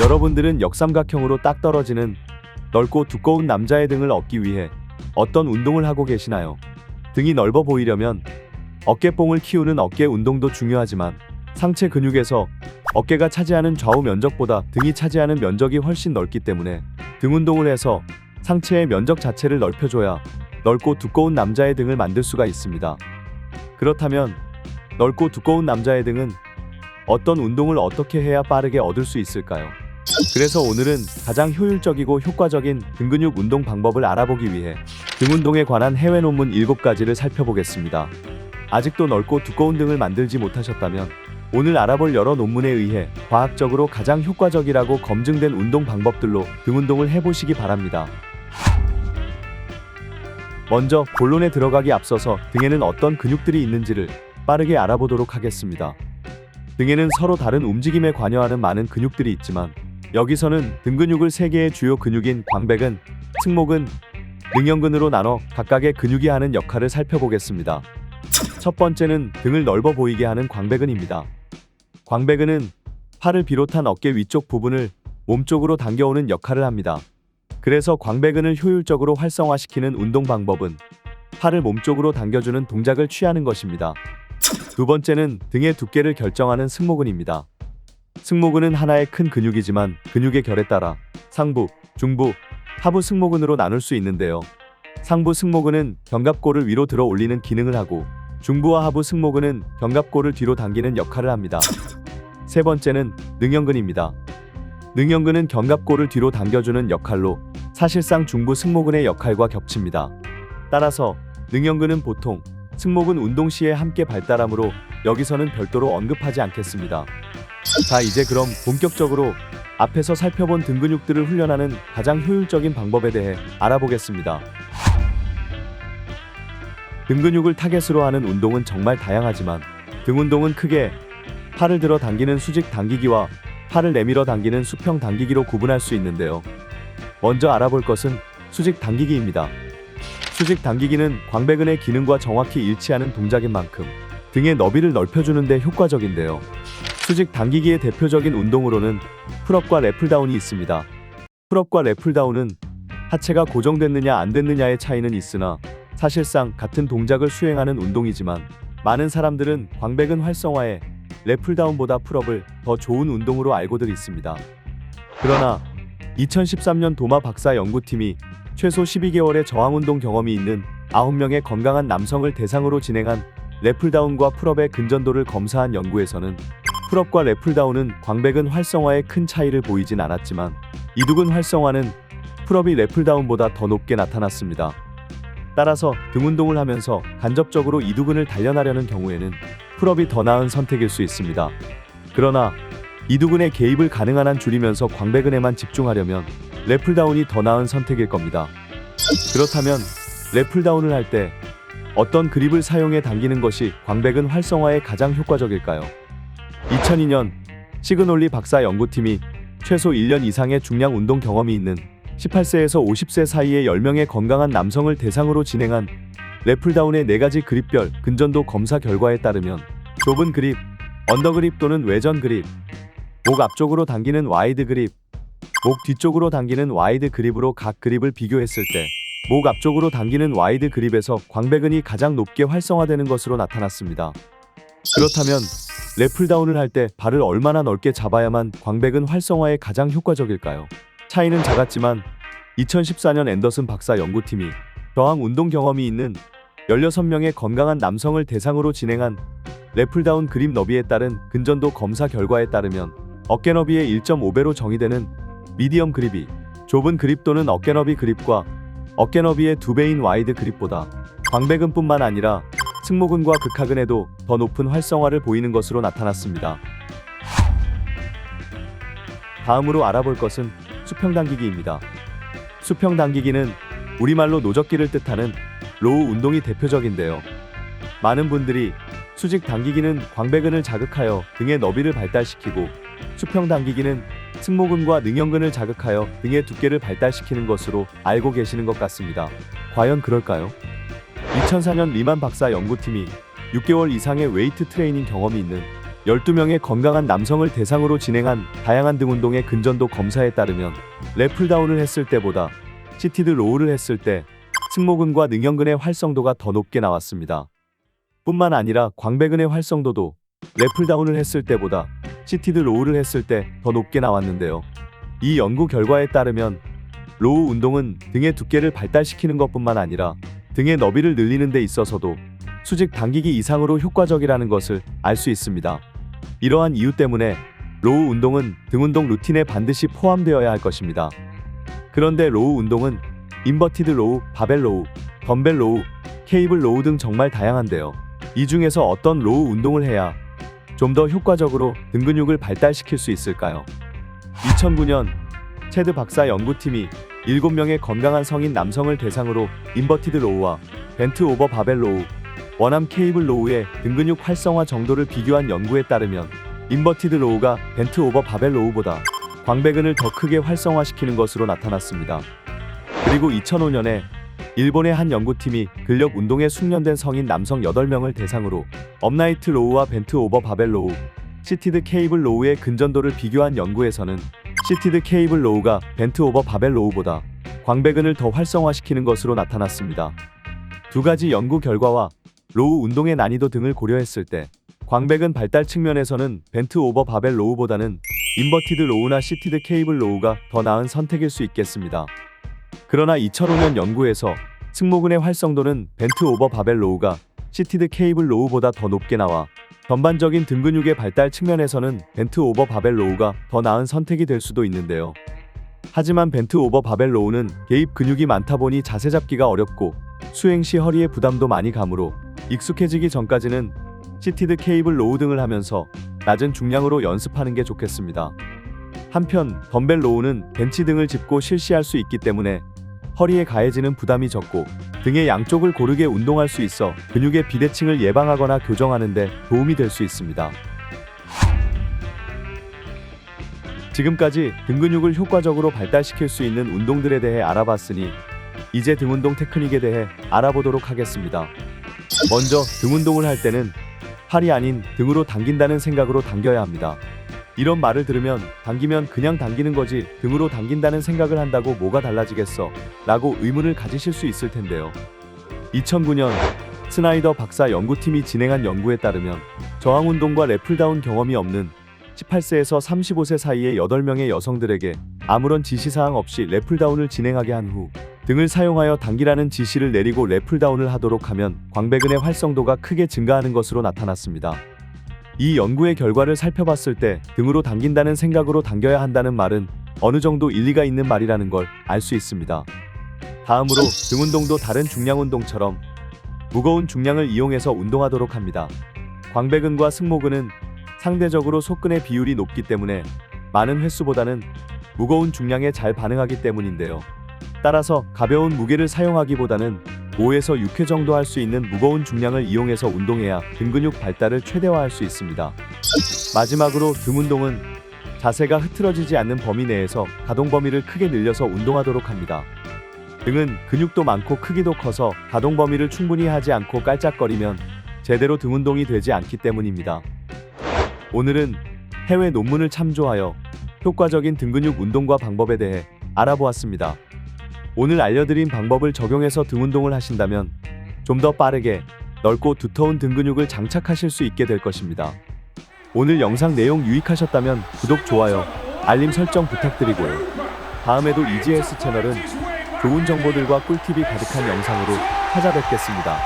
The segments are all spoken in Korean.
여러분들은 역삼각형으로 딱 떨어지는 넓고 두꺼운 남자의 등을 얻기 위해 어떤 운동을 하고 계시나요? 등이 넓어 보이려면 어깨뽕을 키우는 어깨 운동도 중요하지만 상체 근육에서 어깨가 차지하는 좌우 면적보다 등이 차지하는 면적이 훨씬 넓기 때문에 등 운동을 해서 상체의 면적 자체를 넓혀줘야 넓고 두꺼운 남자의 등을 만들 수가 있습니다. 그렇다면 넓고 두꺼운 남자의 등은 어떤 운동을 어떻게 해야 빠르게 얻을 수 있을까요? 그래서 오늘은 가장 효율적이고 효과적인 등 근육 운동 방법을 알아보기 위해 등 운동에 관한 해외 논문 7가지를 살펴보겠습니다. 아직도 넓고 두꺼운 등을 만들지 못하셨다면 오늘 알아볼 여러 논문에 의해 과학적으로 가장 효과적이라고 검증된 운동 방법들로 등 운동을 해보시기 바랍니다. 먼저 본론에 들어가기 앞서서 등에는 어떤 근육들이 있는지를 빠르게 알아보도록 하겠습니다. 등에는 서로 다른 움직임에 관여하는 많은 근육들이 있지만 여기서는 등 근육을 3개의 주요 근육인 광배근, 승모근, 능형근으로 나눠 각각의 근육이 하는 역할을 살펴보겠습니다. 첫 번째는 등을 넓어 보이게 하는 광배근입니다. 광배근은 팔을 비롯한 어깨 위쪽 부분을 몸쪽으로 당겨오는 역할을 합니다. 그래서 광배근을 효율적으로 활성화시키는 운동 방법은 팔을 몸쪽으로 당겨주는 동작을 취하는 것입니다. 두 번째는 등의 두께를 결정하는 승모근입니다. 승모근은 하나의 큰 근육이지만 근육의 결에 따라 상부, 중부, 하부 승모근으로 나눌 수 있는데요. 상부 승모근은 견갑골을 위로 들어 올리는 기능을 하고 중부와 하부 승모근은 견갑골을 뒤로 당기는 역할을 합니다. 세 번째는 능형근입니다. 능형근은 견갑골을 뒤로 당겨주는 역할로 사실상 중부 승모근의 역할과 겹칩니다. 따라서 능형근은 보통 승모근 운동 시에 함께 발달하므로 여기서는 별도로 언급하지 않겠습니다. 자, 이제 그럼 본격적으로 앞에서 살펴본 등 근육들을 훈련하는 가장 효율적인 방법에 대해 알아보겠습니다. 등 근육을 타겟으로 하는 운동은 정말 다양하지만 등 운동은 크게 팔을 들어 당기는 수직 당기기와 팔을 내밀어 당기는 수평 당기기로 구분할 수 있는데요. 먼저 알아볼 것은 수직 당기기입니다. 수직 당기기는 광배근의 기능과 정확히 일치하는 동작인 만큼 등의 너비를 넓혀주는 데 효과적인데요. 수직 당기기의 대표적인 운동으로는 풀업과 랩풀다운이 있습니다. 풀업과 랩풀다운은 하체가 고정됐느냐 안 됐느냐의 차이는 있으나 사실상 같은 동작을 수행하는 운동이지만 많은 사람들은 광배근 활성화에 랩풀다운보다 풀업을 더 좋은 운동으로 알고들 있습니다. 그러나 2013년 도마 박사 연구팀이 최소 12개월의 저항운동 경험이 있는 9명의 건강한 남성을 대상으로 진행한 랩풀다운과 풀업의 근전도를 검사한 연구에서는 풀업과 랩풀다운은 광배근 활성화에 큰 차이를 보이진 않았지만 이두근 활성화는 풀업이 랩풀다운보다 더 높게 나타났습니다. 따라서 등 운동을 하면서 간접적으로 이두근을 단련하려는 경우에는 풀업이 더 나은 선택일 수 있습니다. 그러나 이두근의 개입을 가능한 한 줄이면서 광배근에만 집중하려면 랩풀다운이 더 나은 선택일 겁니다. 그렇다면 랩풀다운을 할 때 어떤 그립을 사용해 당기는 것이 광배근 활성화에 가장 효과적일까요? 2002년 시그놀리 박사 연구팀이 최소 1년 이상의 중량 운동 경험이 있는 18세에서 50세 사이의 10명의 건강한 남성을 대상으로 진행한 랩풀다운의 4가지 그립별 근전도 검사 결과에 따르면 좁은 그립, 언더그립 또는 외전 그립, 목 앞쪽으로 당기는 와이드 그립, 목 뒤쪽으로 당기는 와이드 그립으로 각 그립을 비교했을 때 목 앞쪽으로 당기는 와이드 그립에서 광배근이 가장 높게 활성화되는 것으로 나타났습니다. 그렇다면 랩풀다운을 할 때 발을 얼마나 넓게 잡아야만 광배근 활성화에 가장 효과적일까요? 차이는 작았지만 2014년 앤더슨 박사 연구팀이 저항 운동 경험이 있는 16명의 건강한 남성을 대상으로 진행한 랩풀다운 그립 너비에 따른 근전도 검사 결과에 따르면 어깨 너비의 1.5배로 정의되는 미디엄 그립이 좁은 그립 또는 어깨 너비 그립과 어깨 너비의 2배인 와이드 그립보다 광배근뿐만 아니라 승모근과 극하근에도 더 높은 활성화를 보이는 것으로 나타났습니다. 다음으로 알아볼 것은 수평 당기기입니다. 수평 당기기는 우리말로 노젓기를 뜻하는 로우 운동이 대표적인데요. 많은 분들이 수직 당기기는 광배근을 자극하여 등의 너비를 발달시키고 수평 당기기는 승모근과 능형근을 자극하여 등의 두께를 발달시키는 것으로 알고 계시는 것 같습니다. 과연 그럴까요? 2004년 리만 박사 연구팀이 6개월 이상의 웨이트 트레이닝 경험이 있는 12명의 건강한 남성을 대상으로 진행한 다양한 등 운동의 근전도 검사에 따르면 랩풀다운을 했을 때보다 시티드 로우를 했을 때 승모근과 능형근의 활성도가 더 높게 나왔습니다. 뿐만 아니라 광배근의 활성도도 랩풀다운을 했을 때보다 시티드 로우를 했을 때 더 높게 나왔는데요. 이 연구 결과에 따르면 로우 운동은 등의 두께를 발달시키는 것뿐만 아니라 등의 너비를 늘리는 데 있어서도 수직 당기기 이상으로 효과적이라는 것을 알 수 있습니다. 이러한 이유 때문에 로우 운동은 등 운동 루틴에 반드시 포함되어야 할 것입니다. 그런데 로우 운동은 인버티드 로우, 바벨 로우, 덤벨 로우, 케이블 로우 등 정말 다양한데요. 이 중에서 어떤 로우 운동을 해야 좀 더 효과적으로 등 근육을 발달시킬 수 있을까요? 2009년 체드 박사 연구팀이 7명의 건강한 성인 남성을 대상으로 인버티드 로우와 벤트 오버 바벨 로우, 원암 케이블 로우의 등 근육 활성화 정도를 비교한 연구에 따르면 인버티드 로우가 벤트 오버 바벨 로우보다 광배근을 더 크게 활성화시키는 것으로 나타났습니다. 그리고 2005년에 일본의 한 연구팀이 근력 운동에 숙련된 성인 남성 8명을 대상으로 업라이트 로우와 벤트 오버 바벨 로우, 시티드 케이블 로우의 근전도를 비교한 연구에서는 시티드 케이블 로우가 벤트 오버 바벨 로우보다 광배근을 더 활성화시키는 것으로 나타났습니다. 두 가지 연구 결과와 로우 운동의 난이도 등을 고려했을 때 광배근 발달 측면에서는 벤트 오버 바벨 로우보다는 인버티드 로우나 시티드 케이블 로우가 더 나은 선택일 수 있겠습니다. 그러나 2005년 연구에서 승모근의 활성도는 벤트 오버 바벨 로우가 시티드 케이블 로우보다 더 높게 나와 전반적인 등 근육의 발달 측면에서는 벤트 오버 바벨 로우가 더 나은 선택이 될 수도 있는데요. 하지만 벤트 오버 바벨 로우는 개입 근육이 많다 보니 자세 잡기가 어렵고 수행 시 허리에 부담도 많이 가므로 익숙해지기 전까지는 시티드 케이블 로우 등을 하면서 낮은 중량으로 연습하는 게 좋겠습니다. 한편 덤벨 로우는 벤치 등을 짚고 실시할 수 있기 때문에 허리에 가해지는 부담이 적고 등의 양쪽을 고르게 운동할 수 있어 근육의 비대칭을 예방하거나 교정하는 데 도움이 될 수 있습니다. 지금까지 등 근육을 효과적으로 발달시킬 수 있는 운동들에 대해 알아봤으니 이제 등 운동 테크닉에 대해 알아보도록 하겠습니다. 먼저 등 운동을 할 때는 팔이 아닌 등으로 당긴다는 생각으로 당겨야 합니다. 이런 말을 들으면 당기면 그냥 당기는 거지 등으로 당긴다는 생각을 한다고 뭐가 달라지겠어? 라고 의문을 가지실 수 있을 텐데요. 2009년 스나이더 박사 연구팀이 진행한 연구에 따르면 저항운동과 랩풀다운 경험이 없는 18세에서 35세 사이의 8명의 여성들에게 아무런 지시사항 없이 랩풀다운을 진행하게 한 후 등을 사용하여 당기라는 지시를 내리고 랩풀다운을 하도록 하면 광배근의 활성도가 크게 증가하는 것으로 나타났습니다. 이 연구의 결과를 살펴봤을 때 등으로 당긴다는 생각으로 당겨야 한다는 말은 어느 정도 일리가 있는 말이라는 걸 알 수 있습니다. 다음으로 등 운동도 다른 중량 운동처럼 무거운 중량을 이용해서 운동하도록 합니다. 광배근과 승모근은 상대적으로 속근의 비율이 높기 때문에 많은 횟수보다는 무거운 중량에 잘 반응하기 때문인데요. 따라서 가벼운 무게를 사용하기보다는 5에서 6회 정도 할 수 있는 무거운 중량을 이용해서 운동해야 등 근육 발달을 최대화할 수 있습니다. 마지막으로 등 운동은 자세가 흐트러지지 않는 범위 내에서 가동 범위를 크게 늘려서 운동하도록 합니다. 등은 근육도 많고 크기도 커서 가동 범위를 충분히 하지 않고 깔짝거리면 제대로 등 운동이 되지 않기 때문입니다. 오늘은 해외 논문을 참조하여 효과적인 등 근육 운동과 방법에 대해 알아보았습니다. 오늘 알려드린 방법을 적용해서 등 운동을 하신다면 좀 더 빠르게 넓고 두터운 등 근육을 장착하실 수 있게 될 것입니다. 오늘 영상 내용 유익하셨다면 구독, 좋아요, 알림 설정 부탁드리고요. 다음에도 이지헬스 채널은 좋은 정보들과 꿀팁이 가득한 영상으로 찾아뵙겠습니다.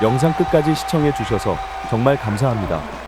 영상 끝까지 시청해 주셔서 정말 감사합니다.